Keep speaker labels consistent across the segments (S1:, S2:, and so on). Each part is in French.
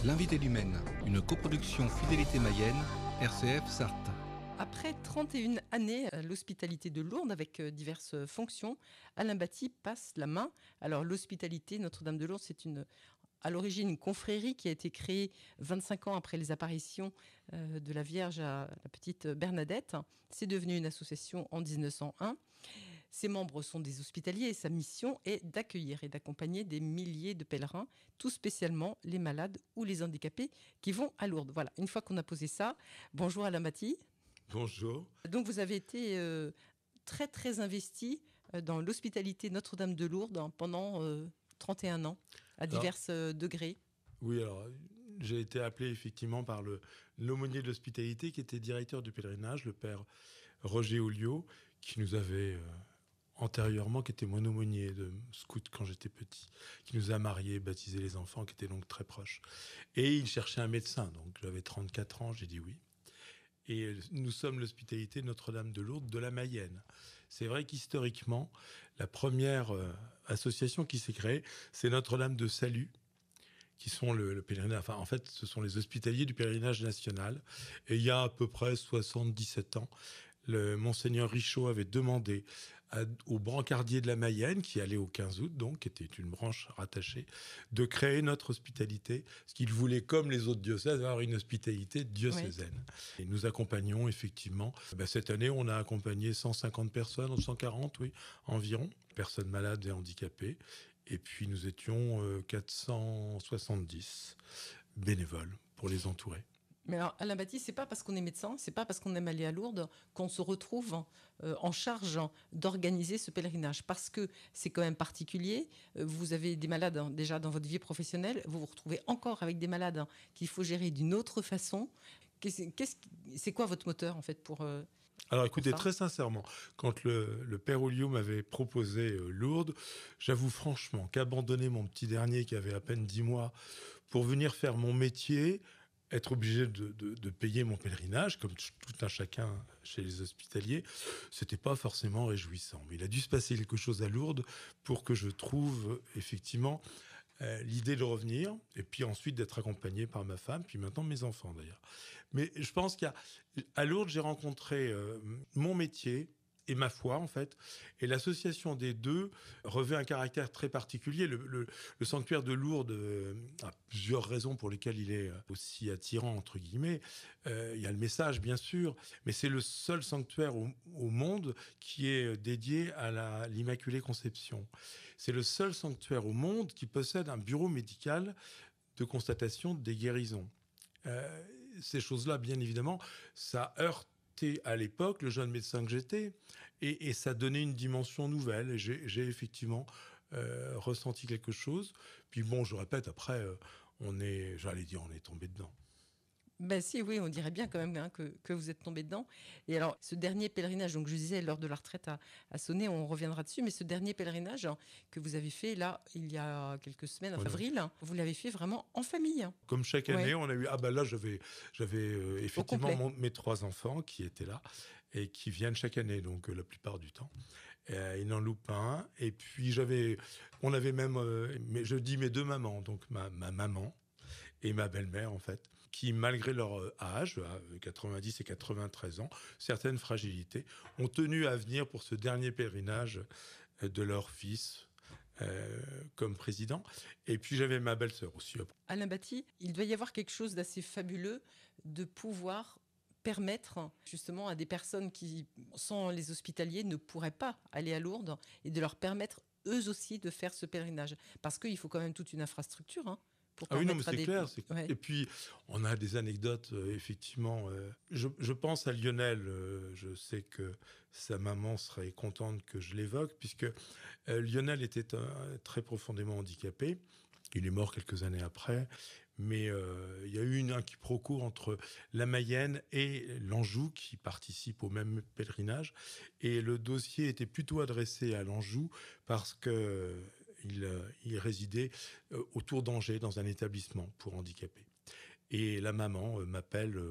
S1: L'invité du Maine, une coproduction Fidélité Mayenne, RCF Sarthe.
S2: Après 31 années à l'hospitalité de Lourdes avec diverses fonctions, Alain Batti passe la main. Alors l'hospitalité Notre-Dame de Lourdes, c'est à l'origine une confrérie qui a été créée 25 ans après les apparitions de la Vierge à la petite Bernadette. C'est devenu une association en 1901. Ses membres sont des hospitaliers et sa mission est d'accueillir et d'accompagner des milliers de pèlerins, tout spécialement les malades ou les handicapés qui vont à Lourdes. Voilà, une fois qu'on a posé ça, bonjour Alain Batti.
S3: Bonjour.
S2: Donc vous avez été très très investi dans l'hospitalité Notre-Dame de Lourdes pendant 31 ans, à divers degrés.
S3: Oui, alors j'ai été appelé effectivement par l'aumônier de l'hospitalité qui était directeur du pèlerinage, le père Roger Olliot, qui nous avait antérieurement, qui était mon aumônier de scout quand j'étais petit, qui nous a mariés, baptisé les enfants, qui était donc très proche. Et il cherchait un médecin, donc j'avais 34 ans, j'ai dit oui. Et nous sommes l'hospitalité Notre-Dame de Lourdes de la Mayenne. C'est vrai qu'historiquement, la première association qui s'est créée, c'est Notre-Dame de Salut, qui sont le pèlerinage. Enfin, en fait, ce sont les hospitaliers du pèlerinage national. Et il y a à peu près 77 ans, le Monseigneur Richaud avait demandé au brancardier de la Mayenne, qui allait au 15 août, donc, qui était une branche rattachée, de créer notre hospitalité, parce qu'il voulait, comme les autres diocèses, avoir une hospitalité diocésaine. Oui. Et nous accompagnons, effectivement, cette année, on a accompagné 150 personnes, 140, oui, environ, personnes malades et handicapées. Et puis, nous étions 470 bénévoles pour les entourer.
S2: Mais alors, Alain Batti, c'est pas parce qu'on est médecin, c'est pas parce qu'on aime aller à Lourdes qu'on se retrouve en charge d'organiser ce pèlerinage. Parce que c'est quand même particulier. Vous avez des malades déjà dans votre vie professionnelle. Vous vous retrouvez encore avec des malades qu'il faut gérer d'une autre façon. C'est quoi votre moteur, en fait, pour...
S3: Alors écoutez, très sincèrement, quand le père Olliot m'avait proposé Lourdes, j'avoue franchement qu'abandonner mon petit dernier qui avait à peine 10 mois pour venir faire mon métier, être obligé de payer mon pèlerinage, comme tout un chacun chez les hospitaliers, c'était pas forcément réjouissant. Mais il a dû se passer quelque chose à Lourdes pour que je trouve effectivement l'idée de revenir, et puis ensuite d'être accompagné par ma femme, puis maintenant mes enfants d'ailleurs. Mais je pense qu'à Lourdes, j'ai rencontré mon métier et ma foi, en fait. Et l'association des deux revêt un caractère très particulier. Le sanctuaire de Lourdes a plusieurs raisons pour lesquelles il est aussi attirant, entre guillemets. Il y a le message, bien sûr, mais c'est le seul sanctuaire au monde qui est dédié à l'Immaculée Conception. C'est le seul sanctuaire au monde qui possède un bureau médical de constatation des guérisons. Ces choses-là, bien évidemment, ça heurte à l'époque le jeune médecin que j'étais, et ça donnait une dimension nouvelle. Et j'ai effectivement ressenti quelque chose. Puis bon, je répète, après, on est tombé dedans.
S2: Ben si, oui, on dirait bien quand même que vous êtes tombé dedans. Et alors, ce dernier pèlerinage, donc je disais, l'heure de la retraite a sonné, on reviendra dessus, mais ce dernier pèlerinage que vous avez fait, là, il y a quelques semaines, en avril, vous l'avez fait vraiment en famille.
S3: Comme chaque année, on a eu... Ah ben là, j'avais effectivement mes 3 enfants qui étaient là et qui viennent chaque année, donc la plupart du temps. Ils n'en loupent pas un. Et puis, on avait même... je dis mes 2 mamans, donc ma maman et ma belle-mère, en fait, qui, malgré leur âge, 90 et 93 ans, certaines fragilités, ont tenu à venir pour ce dernier pèlerinage de leur fils comme président. Et puis, j'avais ma belle-sœur aussi.
S2: Alain Batti, il doit y avoir quelque chose d'assez fabuleux de pouvoir permettre justement à des personnes qui, sans les hospitaliers, ne pourraient pas aller à Lourdes et de leur permettre eux aussi de faire ce pèlerinage. Parce qu'il faut quand même toute une infrastructure, hein.
S3: Ah oui, non, mais c'est clair. Ouais. Et puis, on a des anecdotes, effectivement. Je pense à Lionel. Je sais que sa maman serait contente que je l'évoque, puisque Lionel était très profondément handicapé. Il est mort quelques années après. Mais il y a eu un quiproquo entre la Mayenne et l'Anjou, qui participent au même pèlerinage. Et le dossier était plutôt adressé à l'Anjou, parce que... Il résidait autour d'Angers, dans un établissement pour handicapés. Et la maman m'appelle,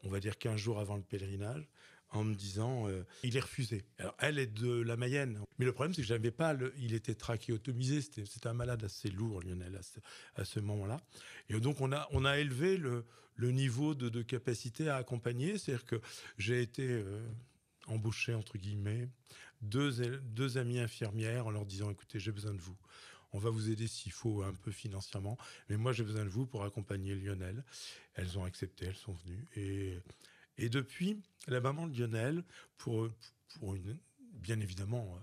S3: on va dire 15 jours avant le pèlerinage, en me disant il est refusé. Alors elle est de la Mayenne, mais le problème c'est que j'avais pas il était trachéotomisé, c'était un malade assez lourd, Lionel, à ce moment-là. Et donc on a élevé le niveau de capacité à accompagner, c'est-à-dire que j'ai été embauché entre guillemets deux amies infirmières en leur disant écoutez, j'ai besoin de vous. On va vous aider s'il faut un peu financièrement, mais moi j'ai besoin de vous pour accompagner Lionel. Elles ont accepté, elles sont venues. Et depuis, la maman de Lionel, bien évidemment,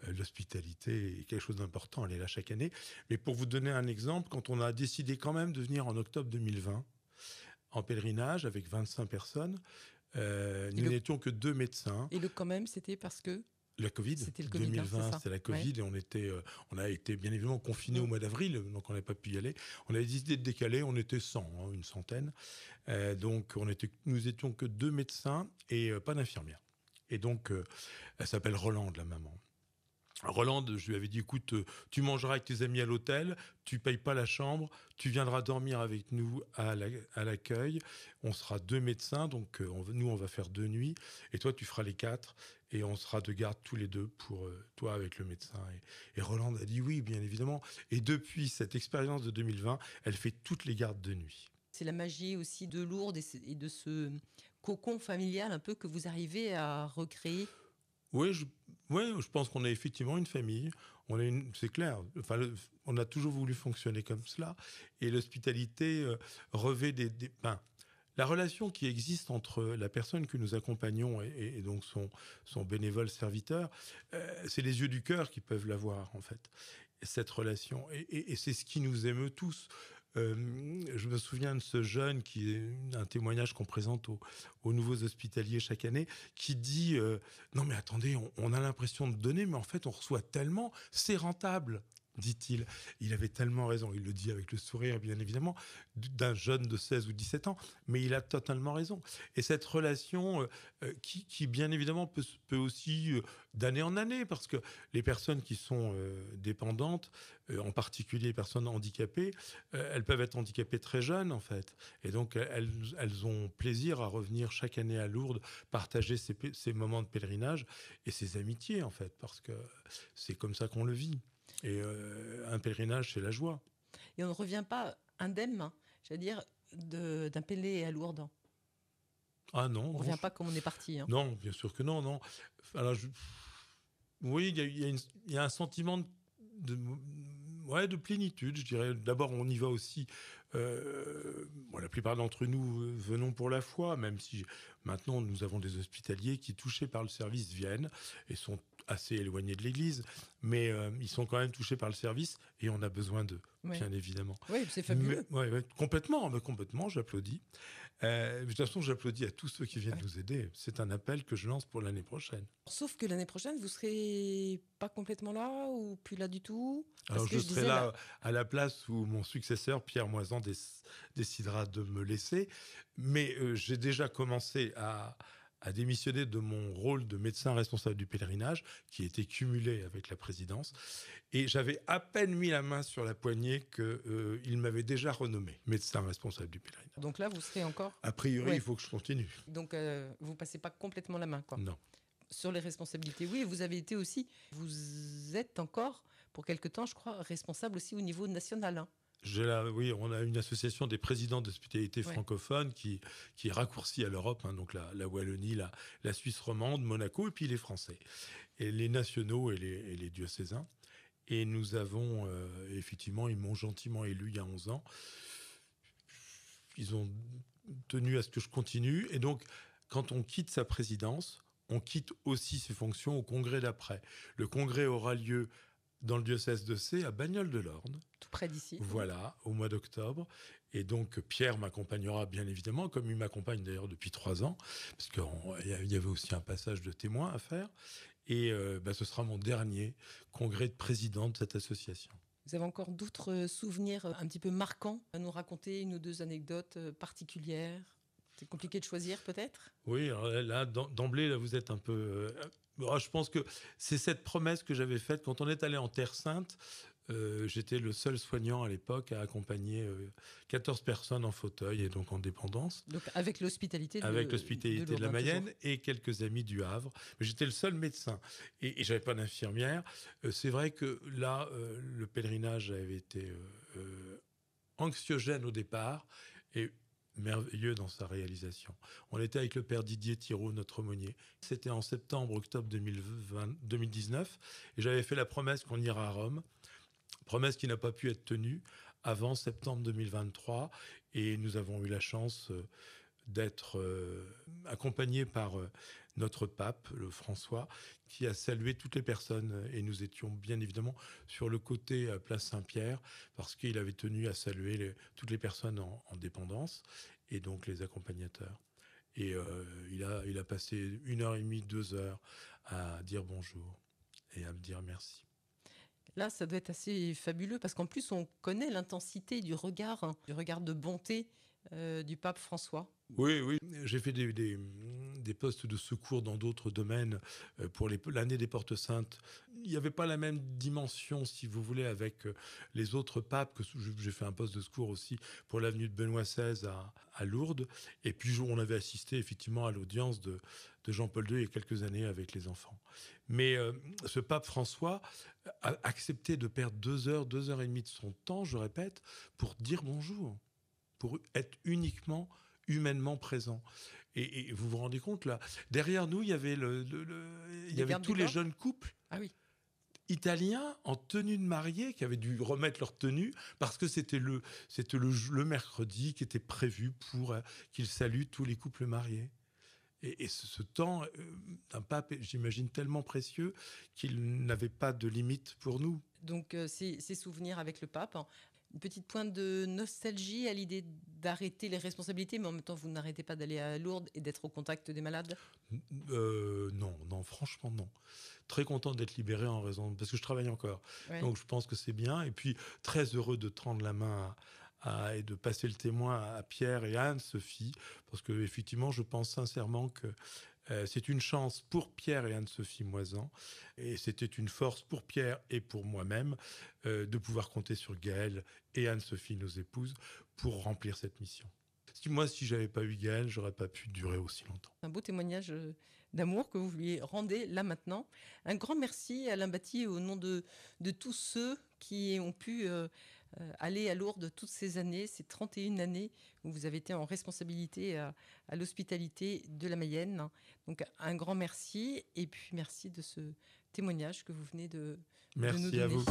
S3: l'hospitalité est quelque chose d'important, elle est là chaque année. Mais pour vous donner un exemple, quand on a décidé quand même de venir en octobre 2020, en pèlerinage avec 25 personnes, nous n'étions que 2 médecins.
S2: Et le quand même, c'était parce que
S3: la Covid,
S2: c'était le Covid,
S3: 2020,
S2: c'est
S3: c'était la Covid,
S2: ouais.
S3: Et on a été bien évidemment confinés au mois d'avril, donc on n'avait pas pu y aller. On avait décidé de décaler, on était 100, une centaine. Donc nous étions que 2 médecins et pas d'infirmière. Et donc elle s'appelle Rolande, la maman. Rolande, je lui avais dit, écoute, tu mangeras avec tes amis à l'hôtel, tu payes pas la chambre, tu viendras dormir avec nous à l'accueil. On sera 2 médecins, donc nous, on va faire 2 nuits. Et toi, tu feras les 4. Et on sera de garde tous les 2 pour toi avec le médecin. Et Rolande a dit oui, bien évidemment. Et depuis cette expérience de 2020, elle fait toutes les gardes de nuit.
S2: C'est la magie aussi de Lourdes et de ce cocon familial un peu que vous arrivez à recréer.
S3: Oui, je pense qu'on est effectivement une famille. C'est clair. Enfin, on a toujours voulu fonctionner comme cela. Et l'hospitalité revêt la relation qui existe entre la personne que nous accompagnons et donc son bénévole serviteur, c'est les yeux du cœur qui peuvent l'avoir, en fait, cette relation. Et c'est ce qui nous émeut tous. Je me souviens de ce jeune qui est un témoignage qu'on présente aux nouveaux hospitaliers chaque année, qui dit non mais attendez, on a l'impression de donner, mais en fait on reçoit tellement, c'est rentable, dit-il. Il avait tellement raison, il le dit avec le sourire bien évidemment, d'un jeune de 16 ou 17 ans, mais il a totalement raison. Et cette relation qui bien évidemment peut aussi d'année en année, parce que les personnes qui sont dépendantes, en particulier les personnes handicapées, elles peuvent être handicapées très jeunes en fait. Et donc elles ont plaisir à revenir chaque année à Lourdes, partager ces moments de pèlerinage et ces amitiés en fait, parce que c'est comme ça qu'on le vit. Et un pèlerinage, c'est la joie.
S2: Et on ne revient pas indemne, j'allais dire, d'un pèlerin à Lourdes.
S3: Ah non.
S2: On ne revient pas comme on est parti.
S3: Non, bien sûr que non, non. Alors, oui, il y a un sentiment de plénitude, je dirais. D'abord, on y va aussi. La plupart d'entre nous venons pour la foi, même si maintenant nous avons des hospitaliers qui, touchés par le service, viennent et sont assez éloignés de l'Église, mais ils sont quand même touchés par le service et on a besoin d'eux, bien évidemment.
S2: Oui, c'est fabuleux.
S3: Complètement, j'applaudis. De toute façon, j'applaudis à tous ceux qui viennent nous aider. C'est un appel que je lance pour l'année prochaine.
S2: Sauf que l'année prochaine, vous serez pas complètement là ou plus là du tout.
S3: Alors je serai là à la place où mon successeur, Pierre Moisan, décidera de me laisser. Mais j'ai déjà commencé à démissionner de mon rôle de médecin responsable du pèlerinage, qui était cumulé avec la présidence. Et j'avais à peine mis la main sur la poignée qu'il m'avait déjà renommé médecin responsable du pèlerinage.
S2: Donc là, vous serez encore...
S3: A priori, il faut que je continue.
S2: Donc vous ne passez pas complètement la main, quoi.
S3: Non.
S2: Sur les responsabilités, oui, vous avez été aussi... Vous êtes encore, pour quelque temps, je crois, responsable aussi au niveau national, hein.
S3: Oui, on a une association des présidents d'hospitalité francophones qui est raccourcie à l'Europe, hein, donc la Wallonie, la Suisse romande, Monaco, et puis les Français, et les nationaux et les diocésains. Et nous avons, effectivement, ils m'ont gentiment élu il y a 11 ans. Ils ont tenu à ce que je continue. Et donc, quand on quitte sa présidence, on quitte aussi ses fonctions au congrès d'après. Le congrès aura lieu dans le diocèse de Sées, à Bagnoles-de-l'Orne.
S2: Tout près d'ici.
S3: Voilà, au mois d'octobre. Et donc, Pierre m'accompagnera, bien évidemment, comme il m'accompagne d'ailleurs depuis 3 ans, parce qu'il y avait aussi un passage de témoin à faire. Et ce sera mon dernier congrès de président de cette association.
S2: Vous avez encore d'autres souvenirs un petit peu marquants à nous raconter, 1 ou 2 anecdotes particulières? C'est compliqué de choisir, peut-être?
S3: Oui, alors là, d'emblée, là, vous êtes un peu... je pense que c'est cette promesse que j'avais faite quand on est allé en Terre Sainte. j'étais le seul soignant à l'époque à accompagner 14 personnes en fauteuil et donc en dépendance.
S2: Donc avec l'hospitalité de
S3: de la
S2: Lourdes,
S3: Mayenne
S2: toujours.
S3: et quelques amis du Havre. Mais j'étais le seul médecin et j'avais pas d'infirmière. C'est vrai que là, le pèlerinage avait été anxiogène au départ et merveilleux dans sa réalisation. On était avec le père Didier Thiraud, notre aumônier. C'était en septembre-octobre 2019 et j'avais fait la promesse qu'on ira à Rome, promesse qui n'a pas pu être tenue avant septembre 2023 et nous avons eu la chance d'être accompagnés par notre pape, le François, qui a salué toutes les personnes. Et nous étions bien évidemment sur le côté place Saint-Pierre, parce qu'il avait tenu à saluer toutes les personnes en dépendance, et donc les accompagnateurs. Et il a passé 1h30, 2 heures à dire bonjour et à me dire merci.
S2: Là, ça doit être assez fabuleux, parce qu'en plus, on connaît l'intensité du regard de bonté du pape François.
S3: Oui, j'ai fait des postes de secours dans d'autres domaines pour l'année des Portes Saintes. Il n'y avait pas la même dimension, si vous voulez, avec les autres papes. J'ai fait un poste de secours aussi pour l'avenue de Benoît XVI à Lourdes. Et puis, on avait assisté effectivement à l'audience de Jean-Paul II il y a quelques années avec les enfants. Mais ce pape François a accepté de perdre 2 heures, 2h30 de son temps, je répète, pour dire bonjour, pour être uniquement humainement présent. Et vous vous rendez compte, là, derrière nous, il y avait, tous les jeunes couples italiens en tenue de mariée qui avaient dû remettre leur tenue parce que c'était le mercredi qui était prévu pour qu'ils saluent tous les couples mariés. Et ce temps d'un pape, j'imagine, tellement précieux qu'il n'avait pas de limite pour nous.
S2: Donc, ces souvenirs avec le pape, hein. Une petite pointe de nostalgie à l'idée d'arrêter les responsabilités, mais en même temps, vous n'arrêtez pas d'aller à Lourdes et d'être au contact des malades ?
S3: Non, franchement, non. Très content d'être libéré parce que je travaille encore. Ouais. Donc, je pense que c'est bien. Et puis, très heureux de tendre la main et de passer le témoin à Pierre et à Anne-Sophie, parce que effectivement, je pense sincèrement que c'est une chance pour Pierre et Anne-Sophie Moisan, et c'était une force pour Pierre et pour moi-même de pouvoir compter sur Gaëlle et Anne-Sophie, nos épouses, pour remplir cette mission. Moi, si j'avais pas eu Gaëlle, j'aurais pas pu durer aussi longtemps.
S2: Un beau témoignage d'amour que vous lui rendez là maintenant. Un grand merci Alain Batty au nom de tous ceux qui ont pu aller à Lourdes toutes ces années, ces 31 années où vous avez été en responsabilité à l'hospitalité de la Mayenne. Donc un grand merci, et puis merci de ce témoignage que vous venez de nous donner.
S3: Merci à vous.